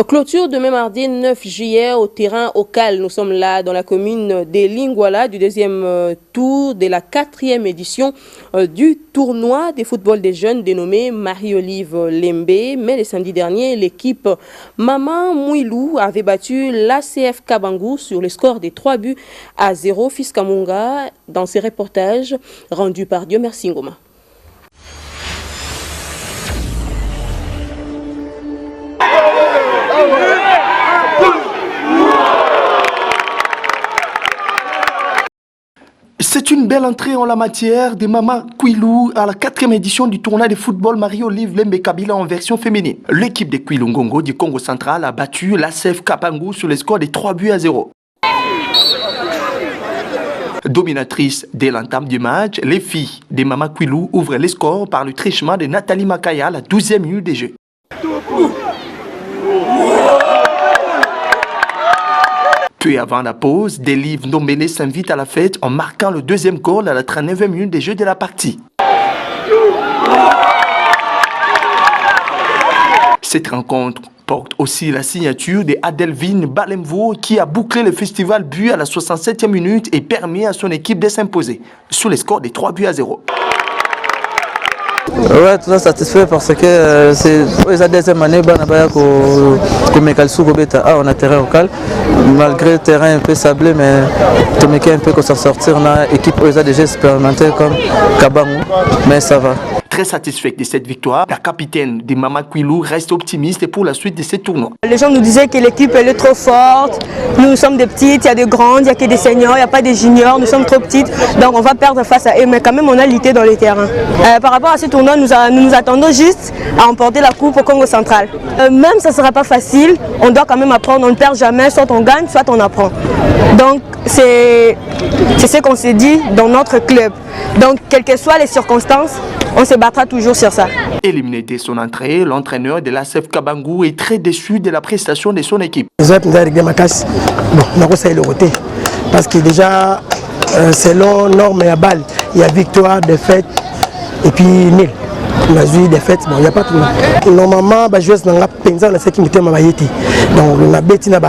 Clôture demain mardi 9 juillet au terrain Ocal. Nous sommes là dans la commune des Lingwala du deuxième tour de la 4e édition du tournoi des football des jeunes dénommé Marie-Olive Lembe. Mais le samedi dernier, l'équipe Maman Mouilou avait battu l'ACF Kabangou sur le score des 3-0. Fils Kamunga dans ses reportages rendus par Dieu Merci Ngoma. C'est une belle entrée en la matière de Mama Kwilu à la 4e édition du tournoi de football Marie-Olive Lembe Kabila en version féminine. L'équipe de Kwilu Ngongo du Congo central a battu l'ACF Kabangou sur le score de 3-0. Dominatrice dès l'entame du match, les filles de Mama Kwilu ouvrent les scores par le trichement de Nathalie Makaya à la 12e minute de jeu. Peu avant la pause, Delive Ndombele s'invite à la fête en marquant le deuxième goal à la 39e minute des jeux de la partie. Cette rencontre porte aussi la signature de Adelvine Balemvo qui a bouclé le festival but à la 67e minute et permis à son équipe de s'imposer sous le score de 3-0. Ouais, tout ça satisfait parce que c'est la deuxième année on a terrain local malgré le terrain un peu sablé mais un peu qu'on s'en sortir on a équipe déjà expérimentée comme Kabangou mais ça va. Très satisfait de cette victoire, la capitaine de Mama Kwilu reste optimiste pour la suite de ce tournoi. Les gens nous disaient que l'équipe elle est trop forte, nous sommes des petites, il y a des grandes, il n'y a que des seniors, il n'y a pas des juniors, nous sommes trop petites, donc on va perdre face à eux, mais quand même on a lutté dans les terrains. Par rapport à ce tournoi, nous nous attendons juste à emporter la coupe au Congo central. Même ça ne sera pas facile, on doit quand même apprendre, on ne perd jamais, soit on gagne, soit on apprend. Donc c'est ce qu'on s'est dit dans notre club. Donc quelles que soient les circonstances, on se battra toujours sur ça. Éliminé dès son entrée, l'entraîneur de l'ACF Kabangou est très déçu de la prestation de son équipe. Parce que déjà, selon normes et à balle, il y a victoire, défaite et puis nul. On a vu des fêtes, bon, il n'y a pas tout. Normalement, les joueurs sont dans ce qui m'était maïti. Donc, on a bêti la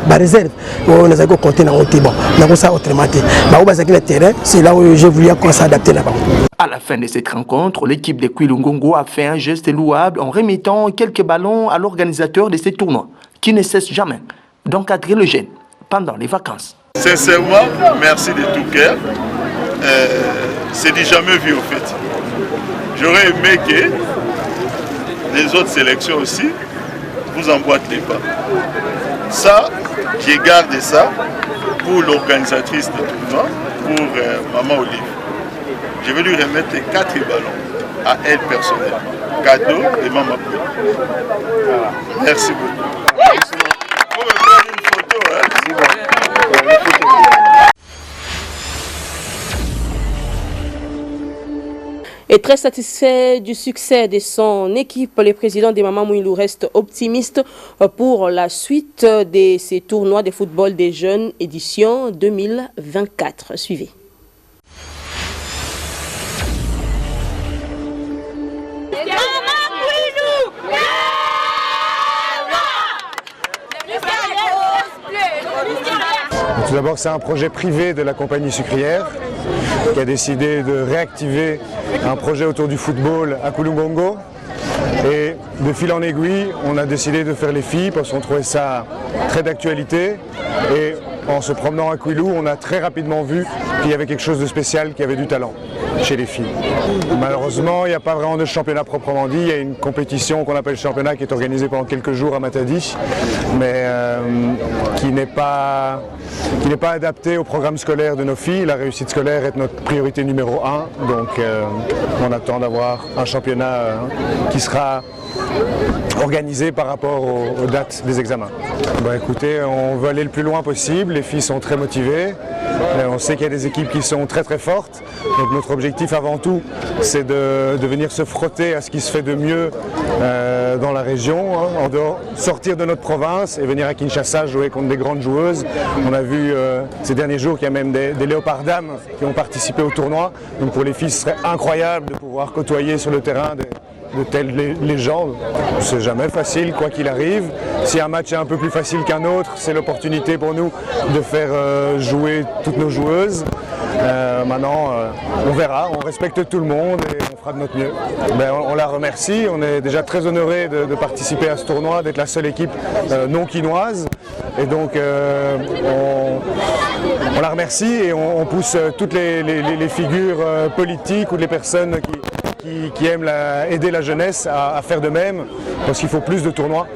réserve. On a compté dans le bon. On a ça autrement. Le terrain, c'est là où je voulais s'adapter là-bas. À la fin de cette rencontre, l'équipe de Kwilu Ngongo a fait un geste louable en remettant quelques ballons à l'organisateur de ce tournoi, qui ne cesse jamais d'encadrer le jeune pendant les vacances. Sincèrement, merci de tout cœur. C'est du jamais vu au fait. J'aurais aimé que les autres sélections aussi vous emboîtent les pas. Ça, je garde ça pour l'organisatrice du tournoi, pour Maman Olive. Je vais lui remettre 4 ballons à elle personnelle. Cadeau de Maman Olive. Merci beaucoup. Vous me prendre une photo, hein? Et très satisfait du succès de son équipe, le président de Mama Mouilou reste optimiste pour la suite de ces tournois de football des jeunes édition 2024. Suivez. Tout d'abord, c'est un projet privé de la compagnie sucrière qui a décidé de réactiver un projet autour du football à Kulungongo. Et de fil en aiguille, on a décidé de faire les filles parce qu'on trouvait ça très d'actualité. Et en se promenant à Kwilu, on a très rapidement vu qu'il y avait quelque chose de spécial, qu'il y avait du talent chez les filles. Malheureusement, il n'y a pas vraiment de championnat proprement dit. Il y a une compétition qu'on appelle championnat qui est organisée pendant quelques jours à Matadi, mais qui n'est pas adaptée au programme scolaire de nos filles. La réussite scolaire est notre priorité numéro 1, donc on attend d'avoir un championnat qui sera organisé par rapport aux dates des examens. Bon, écoutez, on veut aller le plus loin possible, les filles sont très motivées, on sait qu'il y a des équipes qui sont très très fortes, donc notre objectif avant tout c'est de venir se frotter à ce qui se fait de mieux dans la région, en dehors, sortir de notre province et venir à Kinshasa jouer contre des grandes joueuses. On a vu ces derniers jours qu'il y a même des léopards dames qui ont participé au tournoi, donc pour les filles ce serait incroyable de pouvoir côtoyer sur le terrain de telles légendes. C'est jamais facile, quoi qu'il arrive. Si un match est un peu plus facile qu'un autre, c'est l'opportunité pour nous de faire jouer toutes nos joueuses. Maintenant, on verra, on respecte tout le monde et on fera de notre mieux. On la remercie, on est déjà très honorés de participer à ce tournoi, d'être la seule équipe non quinoise. Et donc, on la remercie et on pousse toutes les figures politiques ou les personnes qui aiment aider la jeunesse à faire de même, parce qu'il faut plus de tournois.